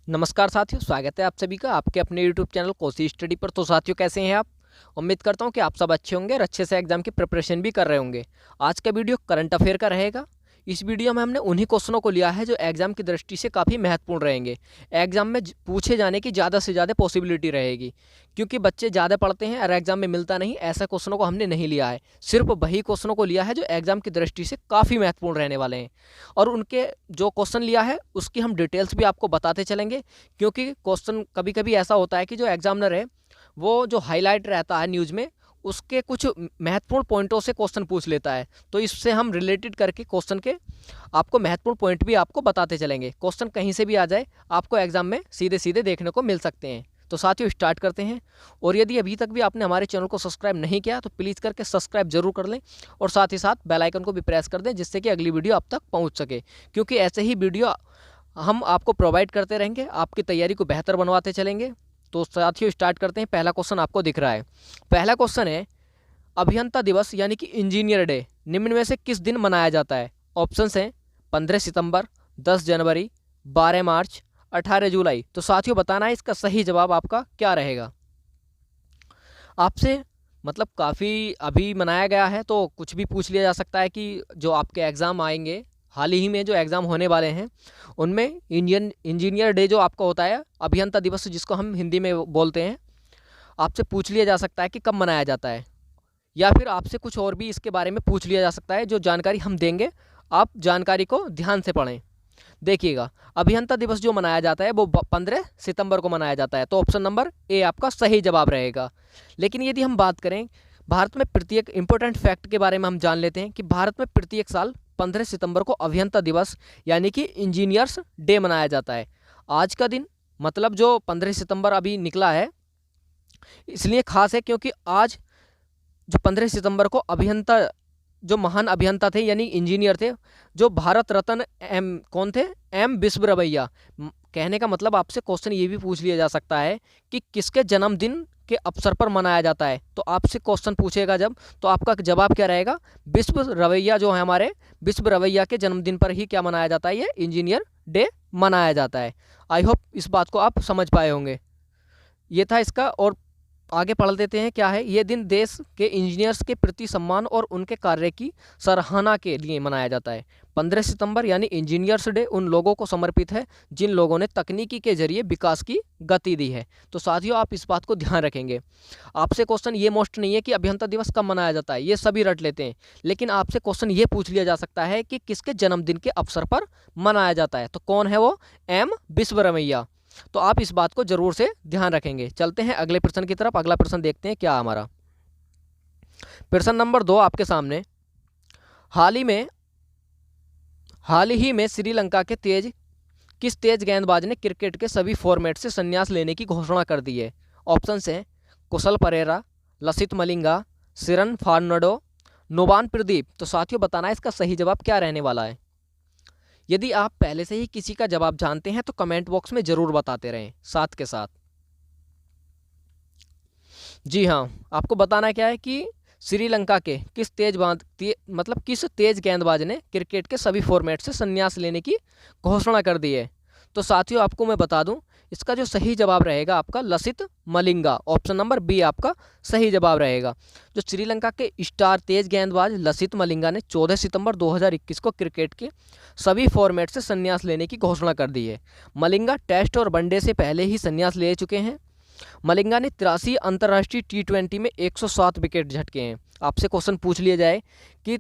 नमस्कार साथियों, स्वागत है आप सभी का आपके अपने यूट्यूब चैनल कोसी स्टडी पर। तो साथियों, कैसे हैं आप? उम्मीद करता हूं कि आप सब अच्छे होंगे और अच्छे से एग्जाम की प्रिपरेशन भी कर रहे होंगे। आज का वीडियो करंट अफेयर का रहेगा। इस वीडियो में हमने उन्हीं क्वेश्चनों को लिया है जो एग्जाम की दृष्टि से काफ़ी महत्वपूर्ण रहेंगे। एग्जाम में पूछे जाने की ज़्यादा से ज़्यादा पॉसिबिलिटी रहेगी, क्योंकि बच्चे ज़्यादा पढ़ते हैं और एग्जाम में मिलता नहीं। ऐसा क्वेश्चनों को हमने नहीं लिया है, सिर्फ वही क्वेश्चनों को लिया है जो एग्जाम की दृष्टि से काफ़ी महत्वपूर्ण रहने वाले हैं। और उनके जो क्वेश्चन लिया है उसकी हम डिटेल्स भी आपको बताते चलेंगे, क्योंकि क्वेश्चन कभी कभी ऐसा होता है कि जो एग्जामिनर है वो जो हाईलाइट रहता है न्यूज़ में, उसके कुछ महत्वपूर्ण पॉइंटों से क्वेश्चन पूछ लेता है। तो इससे हम रिलेटेड करके क्वेश्चन के आपको महत्वपूर्ण पॉइंट भी आपको बताते चलेंगे। क्वेश्चन कहीं से भी आ जाए, आपको एग्जाम में सीधे सीधे देखने को मिल सकते हैं। तो साथियों, स्टार्ट करते हैं। और यदि अभी तक भी आपने हमारे चैनल को सब्सक्राइब नहीं किया तो प्लीज़ करके सब्सक्राइब जरूर कर लें, और साथ ही साथ बेल आइकन को भी प्रेस कर दें, जिससे कि अगली वीडियो आप तक पहुंच सके। क्योंकि ऐसे ही वीडियो हम आपको प्रोवाइड करते रहेंगे, आपकी तैयारी को बेहतर बनवाते चलेंगे। तो साथियों, स्टार्ट करते हैं। पहला क्वेश्चन आपको दिख रहा है। पहला क्वेश्चन है, अभियंता दिवस यानी कि इंजीनियर डे निम्न में से किस दिन मनाया जाता है? ऑप्शंस हैं 15 सितंबर, 10 जनवरी, 12 मार्च, 18 जुलाई। तो साथियों, बताना है इसका सही जवाब आपका क्या रहेगा। आपसे काफ़ी अभी मनाया गया है, तो कुछ भी पूछ लिया जा सकता है कि जो आपके एग्ज़ाम आएंगे, हाल ही में जो एग्ज़ाम होने वाले हैं, उनमें इंडियन इंजीनियर डे जो आपका होता है, अभियंता दिवस जिसको हम हिंदी में बोलते हैं, आपसे पूछ लिया जा सकता है कि कब मनाया जाता है। या फिर आपसे कुछ और भी इसके बारे में पूछ लिया जा सकता है। जो जानकारी हम देंगे, आप जानकारी को ध्यान से पढ़ें। देखिएगा, अभियंता दिवस जो मनाया जाता है वो 15 सितंबर को मनाया जाता है। तो ऑप्शन नंबर ए आपका सही जवाब रहेगा। लेकिन यदि हम बात करें भारत में प्रत्येक इंपॉर्टेंट फैक्ट के बारे में, हम जान लेते हैं कि भारत में प्रत्येक साल 15 सितंबर को अभियंता दिवस यानी कि इंजीनियर्स डे मनाया जाता है। आज का दिन जो 15 सितंबर अभी निकला है, इसलिए खास है क्योंकि आज जो 15 सितंबर को अभियंता, जो महान अभियंता थे यानी इंजीनियर थे, जो भारत रत्न कौन थे? एम विश्वेश्वरैया। कहने का मतलब, आपसे क्वेश्चन ये भी पूछ लिया जा सकता है कि किसके जन्मदिन के अवसर पर मनाया जाता है। तो आपसे क्वेश्चन पूछेगा जब, तो आपका जवाब क्या रहेगा? विश्वेश्वरैया जो है हमारे, विश्वेश्वरैया के जन्मदिन पर ही क्या मनाया जाता है? ये इंजीनियर डे मनाया जाता है। आई होप इस बात को आप समझ पाए होंगे। ये था इसका। और आगे पढ़ देते हैं क्या है। ये दिन देश के इंजीनियर्स के प्रति सम्मान और उनके कार्य की सराहना के लिए मनाया जाता है। 15 सितंबर यानी इंजीनियर्स डे उन लोगों को समर्पित है जिन लोगों ने तकनीकी के जरिए विकास की गति दी है। तो साथियों, आप इस बात को ध्यान रखेंगे। आपसे क्वेश्चन ये मोस्ट नहीं है कि अभियंता दिवस कब मनाया जाता है, ये सभी रट लेते हैं। लेकिन आपसे क्वेश्चन ये पूछ लिया जा सकता है कि किसके जन्मदिन के अवसर पर मनाया जाता है। तो कौन है वो? एम विश्वेश्वरैया। तो आप इस बात को जरूर से ध्यान रखेंगे। चलते हैं अगले प्रश्न की तरफ। अगला प्रश्न देखते हैं क्या हमारा। प्रश्न नंबर 2 आपके सामने। हाल ही में श्रीलंका के किस तेज गेंदबाज ने क्रिकेट के सभी फॉर्मेट से संन्यास लेने की घोषणा कर दी है? ऑप्शन हैं कुशल परेरा, लसित मलिंगा, सिरन फार्नांडो, नुवान प्रदीप। तो साथियों, बताना है इसका सही जवाब क्या रहने वाला है। यदि आप पहले से ही किसी का जवाब जानते हैं तो कमेंट बॉक्स में जरूर बताते रहें साथ के साथ। जी हाँ, आपको बताना क्या है कि श्रीलंका के किस किस तेज गेंदबाज ने क्रिकेट के सभी फॉर्मेट से संन्यास लेने की घोषणा कर दी है। तो साथियों, आपको मैं बता दूं, इसका जो सही जवाब रहेगा आपका Lasith Malinga. Option number B आपका सही जवाब रहेगा। जो श्रीलंका के स्टार तेज गेंदबाज लसित मलिंगा ने 14 सितंबर 2021 को क्रिकेट के सभी फॉर्मेट से संन्यास लेने की घोषणा कर दी है। मलिंगा टेस्ट और वनडे से पहले ही संन्यास ले चुके हैं। मलिंगा ने 83 अंतर्राष्ट्रीय T20 में 107 विकेट झटके हैं। आपसे क्वेश्चन पूछ लिया जाए कि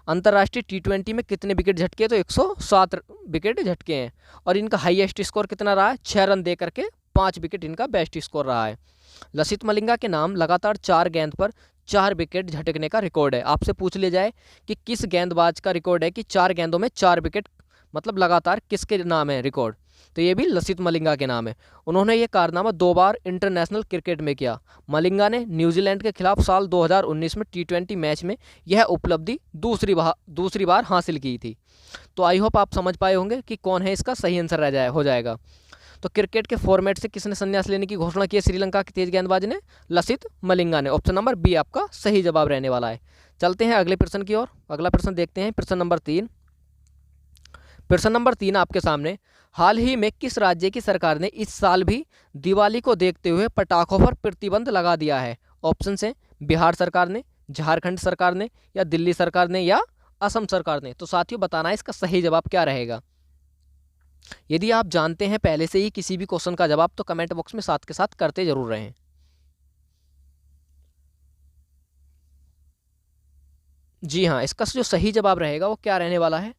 अंतर्राष्ट्रीय T20 में कितने विकेट झटके, तो 107 विकेट झटके हैं। और इनका हाईएस्ट स्कोर कितना रहा है? 6 रन दे करके 5 विकेट इनका बेस्ट स्कोर रहा है। लसित मलिंगा के नाम लगातार 4 गेंद पर 4 विकेट झटकने का रिकॉर्ड है। आपसे पूछ लिया जाए कि किस गेंदबाज का रिकॉर्ड है कि 4 गेंदों में 4 विकेट लगातार, किसके नाम है रिकॉर्ड? तो ये भी लसित मलिंगा के नाम है। उन्होंने ये कारनामा 2 बार इंटरनेशनल क्रिकेट में किया। मलिंगा ने न्यूजीलैंड के खिलाफ साल 2019 में T20 मैच में यह उपलब्धि दूसरी बार हासिल की थी। तो आई होप आप समझ पाए होंगे कि कौन है इसका सही आंसर हो जाएगा। तो क्रिकेट के फॉर्मेट से किसने संन्यास लेने की घोषणा की है श्रीलंका के तेज गेंदबाज ने? लसित मलिंगा ने। ऑप्शन नंबर बी आपका सही जवाब रहने वाला है। चलते हैं अगले प्रश्न की ओर। अगला प्रश्न देखते हैं, प्रश्न नंबर 3। प्रश्न नंबर 3 आपके सामने, हाल ही में किस राज्य की सरकार ने इस साल भी दिवाली को देखते हुए पटाखों पर प्रतिबंध लगा दिया है? ऑप्शन है बिहार सरकार ने, झारखंड सरकार ने, या दिल्ली सरकार ने, या असम सरकार ने। तो साथियों बताना है इसका सही जवाब क्या रहेगा। यदि आप जानते हैं पहले से ही किसी भी क्वेश्चन का जवाब तो कमेंट बॉक्स में साथ के साथ करते जरूर रहें। जी हाँ, इसका जो सही जवाब रहेगा वो क्या रहने वाला है,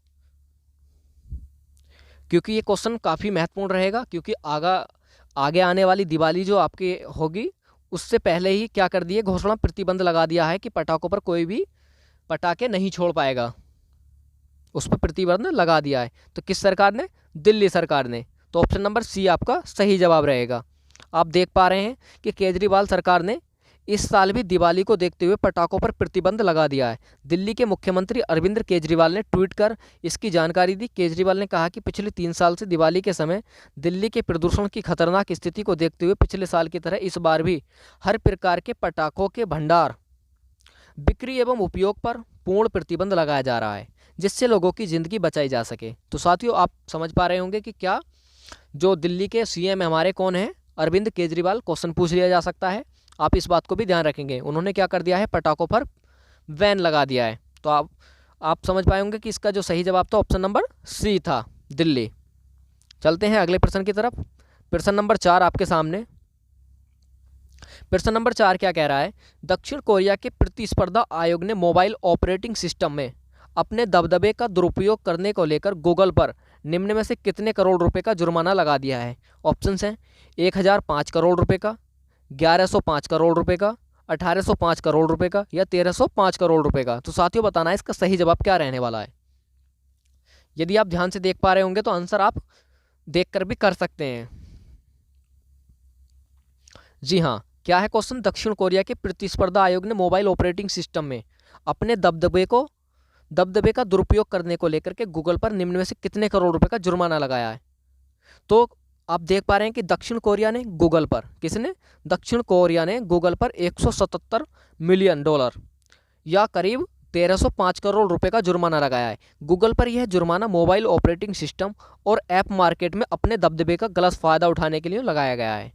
क्योंकि ये क्वेश्चन काफ़ी महत्वपूर्ण रहेगा, क्योंकि आगे आने वाली दिवाली जो आपकी होगी उससे पहले ही क्या कर दिए, घोषणा प्रतिबंध लगा दिया है कि पटाखों पर कोई भी पटाखे नहीं छोड़ पाएगा, उस पर प्रतिबंध लगा दिया है। तो किस सरकार ने? दिल्ली सरकार ने। तो ऑप्शन नंबर सी आपका सही जवाब रहेगा। आप देख पा रहे हैं कि केजरीवाल सरकार ने इस साल भी दिवाली को देखते हुए पटाखों पर प्रतिबंध लगा दिया है। दिल्ली के मुख्यमंत्री अरविंद केजरीवाल ने ट्वीट कर इसकी जानकारी दी। केजरीवाल ने कहा कि पिछले 3 साल से दिवाली के समय दिल्ली के प्रदूषण की खतरनाक स्थिति को देखते हुए पिछले साल की तरह इस बार भी हर प्रकार के पटाखों के भंडार, बिक्री एवं उपयोग पर पूर्ण प्रतिबंध लगाया जा रहा है, जिससे लोगों की ज़िंदगी बचाई जा सके। तो साथियों आप समझ पा रहे होंगे कि क्या जो दिल्ली के सीएम हमारे कौन हैं, अरविंद केजरीवाल। क्वेश्चन पूछ लिया जा सकता है, आप इस बात को भी ध्यान रखेंगे। उन्होंने क्या कर दिया है, पटाखों पर बैन लगा दिया है। तो आप समझ पाए होंगे कि इसका जो सही जवाब था ऑप्शन नंबर सी था, दिल्ली। चलते हैं अगले प्रश्न की तरफ। प्रश्न नंबर 4 आपके सामने। प्रश्न नंबर 4 क्या कह रहा है, दक्षिण कोरिया के प्रतिस्पर्धा आयोग ने मोबाइल ऑपरेटिंग सिस्टम में अपने दबदबे का दुरुपयोग करने को लेकर गूगल पर निम्न में से कितने करोड़ रुपए का जुर्माना लगा दिया है? ऑप्शंस हैं 1005 करोड़ रुपए का, 1105 करोड़ रुपए का, 1805 करोड़ रुपए का, या 1305 करोड़ रुपए का। तो साथियों बताना है इसका सही जवाब क्या रहने वाला है। यदि आप ध्यान से देख पा रहे होंगे तो आंसर आप देखकर भी कर सकते हैं। जी हाँ, क्या है क्वेश्चन, दक्षिण कोरिया के प्रतिस्पर्धा आयोग ने मोबाइल ऑपरेटिंग सिस्टम में अपने दबदबे का दुरुपयोग करने को लेकर के गूगल पर निम्न में से कितने करोड़ रुपए का जुर्माना लगाया है? तो आप देख पा रहे हैं कि दक्षिण कोरिया ने गूगल पर, किसने? दक्षिण कोरिया ने गूगल पर 177 मिलियन डॉलर या करीब 1305 करोड़ रुपए का जुर्माना लगाया है। गूगल पर यह जुर्माना मोबाइल ऑपरेटिंग सिस्टम और ऐप मार्केट में अपने दबदबे का गलत फायदा उठाने के लिए लगाया गया है।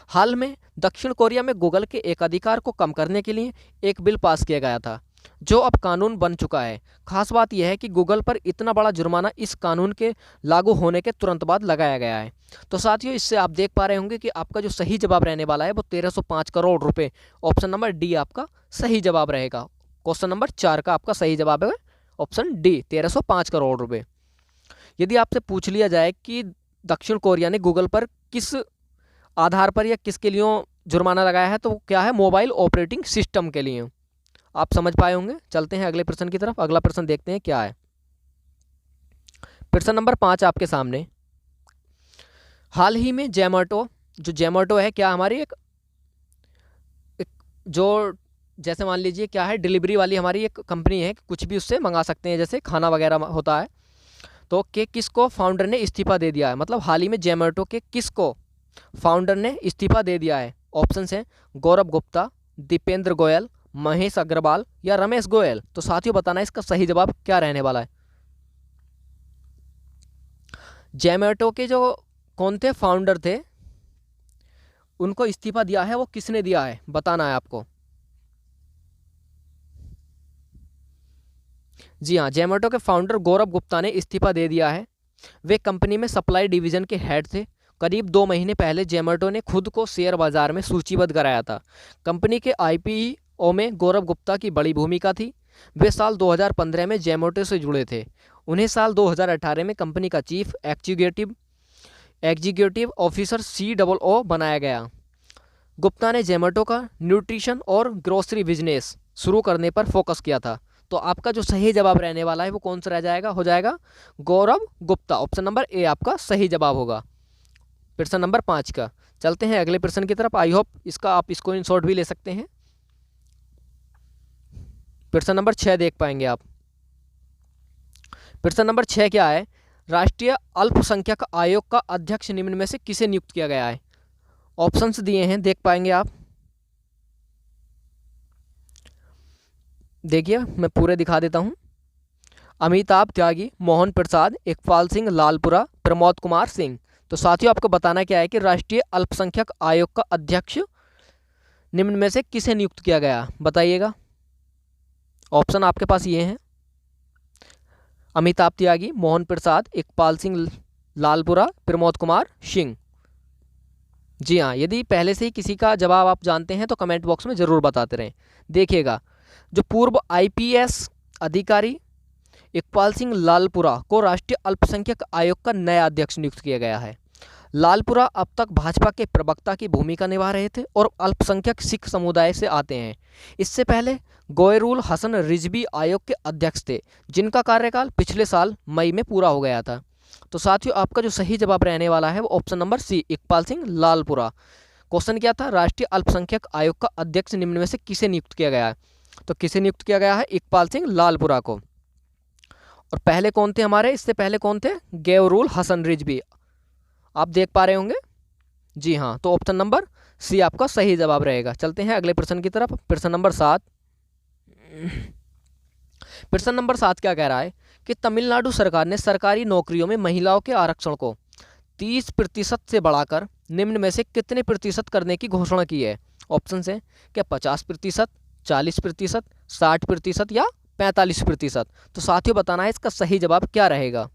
हाल में दक्षिण कोरिया में गूगल के एकाधिकार को कम करने के लिए एक बिल पास किया गया था, जो अब कानून बन चुका है। खास बात यह है कि गूगल पर इतना बड़ा जुर्माना इस कानून के लागू होने के तुरंत बाद लगाया गया है। तो साथियों इससे आप देख पा रहे होंगे कि आपका जो सही जवाब रहने वाला है वो 1305 करोड़ रुपए, ऑप्शन नंबर डी आपका सही जवाब रहेगा। क्वेश्चन नंबर 4 का आपका सही जवाब है ऑप्शन डी, 1305 करोड़ रुपए। यदि आपसे पूछ लिया जाए कि दक्षिण कोरिया ने गूगल पर किस आधार पर या किसके लिए जुर्माना लगाया है, तो क्या है, मोबाइल ऑपरेटिंग सिस्टम के लिए। आप समझ पाए होंगे। चलते हैं अगले प्रश्न की तरफ। अगला प्रश्न देखते हैं क्या है। प्रश्न नंबर 5 आपके सामने। हाल ही में जोमैटो है, क्या हमारी एक जो जैसे मान लीजिए क्या है, डिलीवरी वाली हमारी एक कंपनी है, कुछ भी उससे मंगा सकते हैं, जैसे खाना वगैरह होता है। तो किसको फाउंडर ने इस्तीफा दे दिया है, मतलब हाल ही में जोमैटो के किसको फाउंडर ने इस्तीफा दे दिया है? ऑप्शंस हैं गौरव गुप्ता, दीपेंद्र गोयल, महेश अग्रवाल, या रमेश गोयल। तो साथियों बताना इसका सही जवाब क्या रहने वाला है। जोमैटो के जो कौन थे फाउंडर थे, उनको इस्तीफा दिया है, वो किसने दिया है बताना है आपको। जी हाँ, जोमैटो के फाउंडर गौरव गुप्ता ने इस्तीफा दे दिया है। वे कंपनी में सप्लाई डिवीजन के हेड थे। करीब 2 महीने पहले जोमैटो ने खुद को शेयर बाजार में सूचीबद्ध कराया था। कंपनी के आईपीओ में गौरव गुप्ता की बड़ी भूमिका थी। वे साल 2015 में जोमैटो से जुड़े थे। उन्हें साल 2018 में कंपनी का चीफ एग्जीक्यूटिव ऑफिसर COO बनाया गया। गुप्ता ने जोमैटो का न्यूट्रिशन और ग्रोसरी बिजनेस शुरू करने पर फोकस किया था। तो आपका जो सही जवाब रहने वाला है वो कौन सा रह जाएगा, हो जाएगा गौरव गुप्ता। ऑप्शन नंबर ए आपका सही जवाब होगा प्रश्न नंबर 5 का। चलते हैं अगले प्रश्न की तरफ। आई होप इसका आप स्क्रीनशॉट भी ले सकते हैं। प्रश्न नंबर 6 देख पाएंगे आप। प्रश्न नंबर 6 क्या है, राष्ट्रीय अल्पसंख्यक आयोग का अध्यक्ष निम्न में से किसे नियुक्त किया गया है? ऑप्शंस दिए हैं, देख पाएंगे आप। देखिए मैं पूरे दिखा देता हूं। अमिताभ त्यागी, मोहन प्रसाद, इकबाल सिंह लालपुरा, प्रमोद कुमार सिंह। तो साथियों आपको बताना क्या है कि राष्ट्रीय अल्पसंख्यक आयोग का अध्यक्ष निम्न में से किसे नियुक्त किया गया, बताइएगा। ऑप्शन आपके पास ये हैं, अमिताभ त्यागी, मोहन प्रसाद, इकबाल सिंह लालपुरा, प्रमोद कुमार सिंह। जी हाँ, यदि पहले से ही किसी का जवाब आप जानते हैं तो कमेंट बॉक्स में ज़रूर बताते रहें। देखिएगा, जो पूर्व आईपीएस अधिकारी इकबाल सिंह लालपुरा को राष्ट्रीय अल्पसंख्यक आयोग का नया अध्यक्ष नियुक्त किया गया है। लालपुरा अब तक भाजपा के प्रवक्ता की भूमिका निभा रहे थे और अल्पसंख्यक सिख समुदाय से आते हैं। इससे पहले गोयरुल हसन रिजवी आयोग के अध्यक्ष थे, जिनका कार्यकाल पिछले साल मई में पूरा हो गया था। तो साथियों आपका जो सही जवाब रहने वाला है वो option number C, Iqbal Singh Lalpura. Question क्या था, राष्ट्रीय अल्पसंख्यक आयोग का अध्यक्ष निम्न में से किसे नियुक्त किया गया है? तो किसे नियुक्त किया गया है? इकबाल सिंह लालपुरा को। और पहले कौन थे हमारे, इससे पहले कौन थे? गोयरुल हसन रिजवी। आप देख पा रहे होंगे। जी हाँ, तो ऑप्शन नंबर सी आपका सही जवाब रहेगा। चलते हैं अगले प्रश्न की तरफ। प्रश्न नंबर 7। प्रश्न नंबर 7 क्या कह रहा है कि तमिलनाडु सरकार ने सरकारी नौकरियों में महिलाओं के आरक्षण को 30% से बढ़ाकर निम्न में से कितने प्रतिशत करने की घोषणा की है? ऑप्शन है क्या 50%, 40%, 60% या 45%? तो साथियों बताना है इसका सही जवाब क्या रहेगा।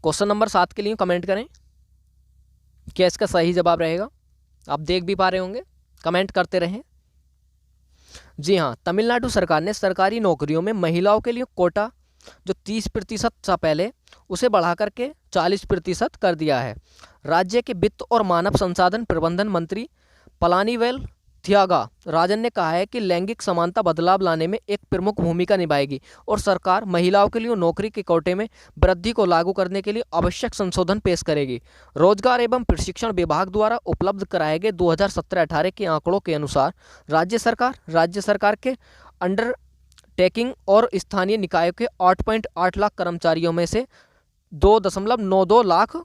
क्वेश्चन नंबर 7 के लिए कमेंट करें क्या इसका सही जवाब रहेगा। आप देख भी पा रहे होंगे, कमेंट करते रहें। जी हाँ, तमिलनाडु सरकार ने सरकारी नौकरियों में महिलाओं के लिए कोटा जो 30% था पहले, उसे बढ़ा करके 40% कर दिया है। राज्य के वित्त और मानव संसाधन प्रबंधन मंत्री पलानीवेल थियागा राजन ने कहा है कि लैंगिक समानता बदलाव लाने में एक प्रमुख भूमिका निभाएगी और सरकार महिलाओं के लिए नौकरी के कोटे में वृद्धि को लागू करने के लिए आवश्यक संशोधन पेश करेगी। रोजगार एवं प्रशिक्षण विभाग द्वारा उपलब्ध कराए गए 2017-18 के आंकड़ों के अनुसार राज्य सरकार के अंडर टेकिंग और स्थानीय निकायों के 8.8 लाख कर्मचारियों में से 2.92 लाख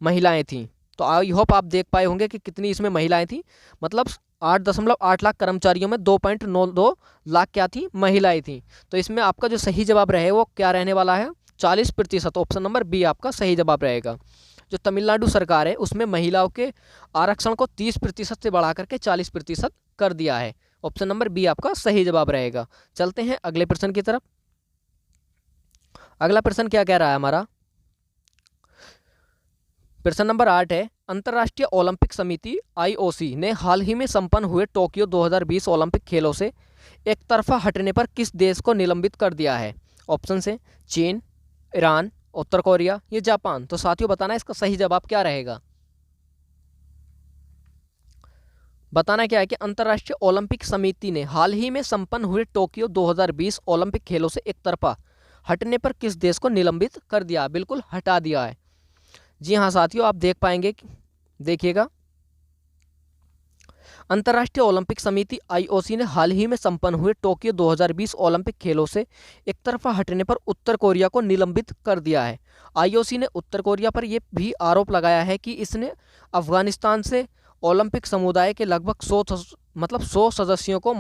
महिलाएं थीं। तो आई होप आप देख पाए होंगे कि कितनी इसमें महिलाएं थीं, मतलब 8.8 लाख कर्मचारियों में 2.92 लाख क्या थी, महिलाएं थीं। तो इसमें आपका जो सही जवाब रहे वो क्या रहने वाला है? 40%। ऑप्शन नंबर बी आपका सही जवाब रहेगा। जो तमिलनाडु सरकार है उसमें महिलाओं के आरक्षण को 30% से बढ़ा करके 40% कर दिया है। ऑप्शन नंबर बी आपका सही जवाब रहेगा। चलते हैं अगले प्रश्न की तरफ। अगला प्रश्न क्या कह रहा है हमारा? प्रश्न नंबर 8 है, अंतर्राष्ट्रीय ओलंपिक समिति आईओसी ने हाल ही में संपन्न हुए टोक्यो 2020 ओलंपिक खेलों से एक तरफा हटने पर किस देश को निलंबित कर दिया है? ऑप्शन है चीन, ईरान, उत्तर कोरिया या जापान। तो साथियों बताना इसका सही जवाब क्या रहेगा। बताना क्या है कि अंतर्राष्ट्रीय ओलंपिक समिति ने हाल ही में संपन्न हुए टोक्यो 2020 ओलंपिक खेलों से एक तरफा हटने पर किस देश को निलंबित कर दिया? बिल्कुल हटा दिया है। जी हाँ साथियों, आप देख पाएंगे, देखिएगा, अंतर्राष्ट्रीय ओलंपिक समिति आईओसी ने हाल ही में संपन्न हुए टोक्यो 2020 ओलंपिक खेलों से एक तरफा हटने पर उत्तर कोरिया को निलंबित कर दिया है। आईओसी ने उत्तर कोरिया पर यह भी आरोप लगाया है कि इसने अफगानिस्तान से ओलंपिक समुदाय के लगभग 100 सदस्यों को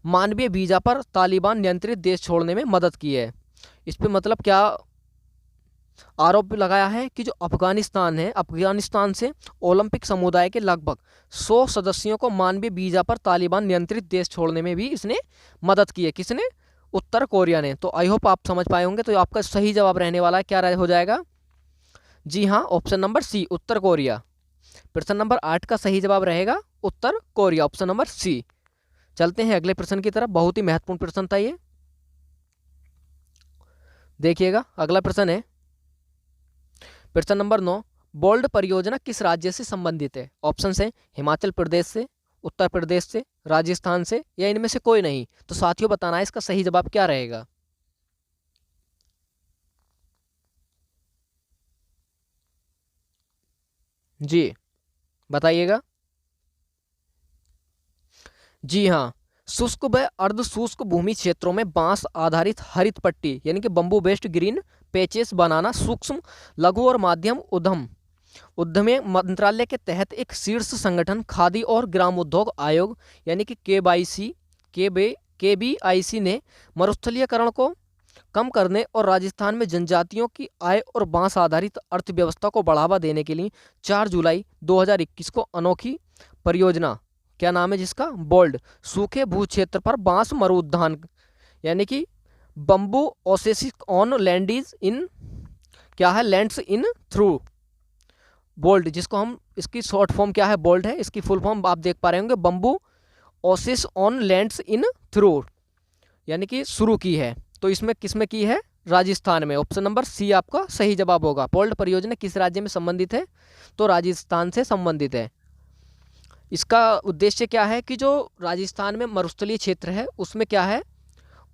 मानवीय वीजा पर तालिबान नियंत्रित देश छोड़ने में मदद की है। इस पर मतलब क्या आरोप लगाया है कि जो अफगानिस्तान है, अफगानिस्तान से ओलंपिक समुदाय के लगभग 100 सदस्यों को मानवीय वीजा पर तालिबान नियंत्रित देश छोड़ने में भी इसने मदद की है। किसने? उत्तर कोरिया ने। तो आई होप आप समझ पाए होंगे। तो आपका सही जवाब रहने वाला है क्या हो जाएगा? जी हाँ, ऑप्शन नंबर सी, उत्तर कोरिया। प्रश्न नंबर 8 का सही जवाब रहेगा उत्तर कोरिया, ऑप्शन नंबर सी। चलते हैं अगले प्रश्न की तरफ। बहुत ही महत्वपूर्ण प्रश्न था ये, देखिएगा। अगला प्रश्न है प्रश्न नंबर 9, बोल्ड परियोजना किस राज्य से संबंधित है? ऑप्शन है हिमाचल प्रदेश से, उत्तर प्रदेश से, राजस्थान से या इनमें से कोई नहीं। तो साथियों बताना है इसका सही जवाब क्या रहेगा। जी बताइएगा। जी हाँ, शुष्क व अर्ध शुष्क भूमि क्षेत्रों में बांस आधारित हरित पट्टी यानी कि बंबू बेस्ड ग्रीन पैचेस बनाना सूक्ष्म, लघु और माध्यम उद्यम मंत्रालय के तहत एक शीर्ष संगठन खादी और ग्राम उद्योग आयोग यानी कि KBIC ने मरुस्थलीकरण को कम करने और राजस्थान में जनजातियों की आय और बांस आधारित अर्थव्यवस्था को बढ़ावा देने के लिए 4 जुलाई 2021 को अनोखी परियोजना, क्या नाम है जिसका, बोल्ड, सूखे भू क्षेत्र पर बांस मरुउद्यान, यानी कि बम्बू ओसेसिस ऑन लैंडीज इन, क्या है, लैंड्स इन थ्रू बोल्ड, जिसको हम, इसकी शॉर्ट फॉर्म क्या है, बोल्ड है, इसकी फुल फॉर्म आप देख पा रहे होंगे, bamboo Oasis on lands in through, यानी कि शुरू की है। तो इसमें किस में की है, राजस्थान में। ऑप्शन नंबर सी आपका सही जवाब होगा। बोल्ड परियोजना किस राज्य में संबंधित है, तो राजस्थान से संबंधित है। इसका उद्देश्य क्या है कि जो राजस्थान में मरुस्थलीय क्षेत्र है उसमें क्या है,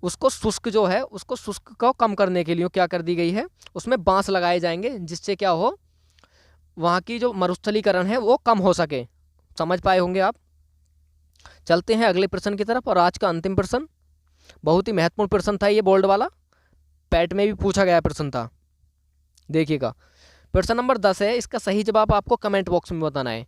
उसको शुष्क जो है, उसको शुष्क को कम करने के लिए क्या कर दी गई है, उसमें बांस लगाए जाएंगे, जिससे क्या हो, वहाँ की जो मरुस्थलीकरण है वो कम हो सके। समझ पाए होंगे आप। चलते हैं अगले प्रश्न की तरफ, और आज का अंतिम प्रश्न, बहुत ही महत्वपूर्ण प्रश्न था ये, बोल्ड वाला, पैट में भी पूछा गया प्रश्न था। देखिएगा, प्रश्न नंबर 10 है, इसका सही जवाब आपको कमेंट बॉक्स में बताना है।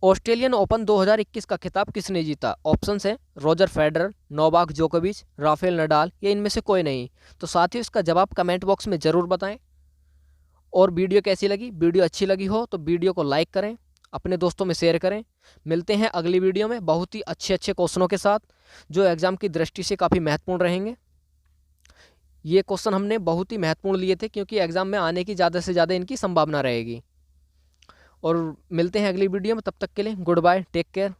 ऑस्ट्रेलियन ओपन 2021 का खिताब किसने जीता? ऑप्शन है रॉजर फेडरर, नोवाक जोकोविच, राफेल नडाल, या इनमें से कोई नहीं। तो साथियों इसका जवाब कमेंट बॉक्स में ज़रूर बताएं। और वीडियो कैसी लगी, वीडियो अच्छी लगी हो तो वीडियो को लाइक करें, अपने दोस्तों में शेयर करें। मिलते हैं अगली वीडियो में बहुत ही अच्छे अच्छे क्वेश्चनों के साथ, जो एग्ज़ाम की दृष्टि से काफ़ी महत्वपूर्ण रहेंगे। ये क्वेश्चन हमने बहुत ही महत्वपूर्ण लिए थे, क्योंकि एग्ज़ाम में आने की ज़्यादा से ज़्यादा इनकी संभावना रहेगी। और मिलते हैं अगली वीडियो में, तब तक के लिए गुड बाय, टेक केयर।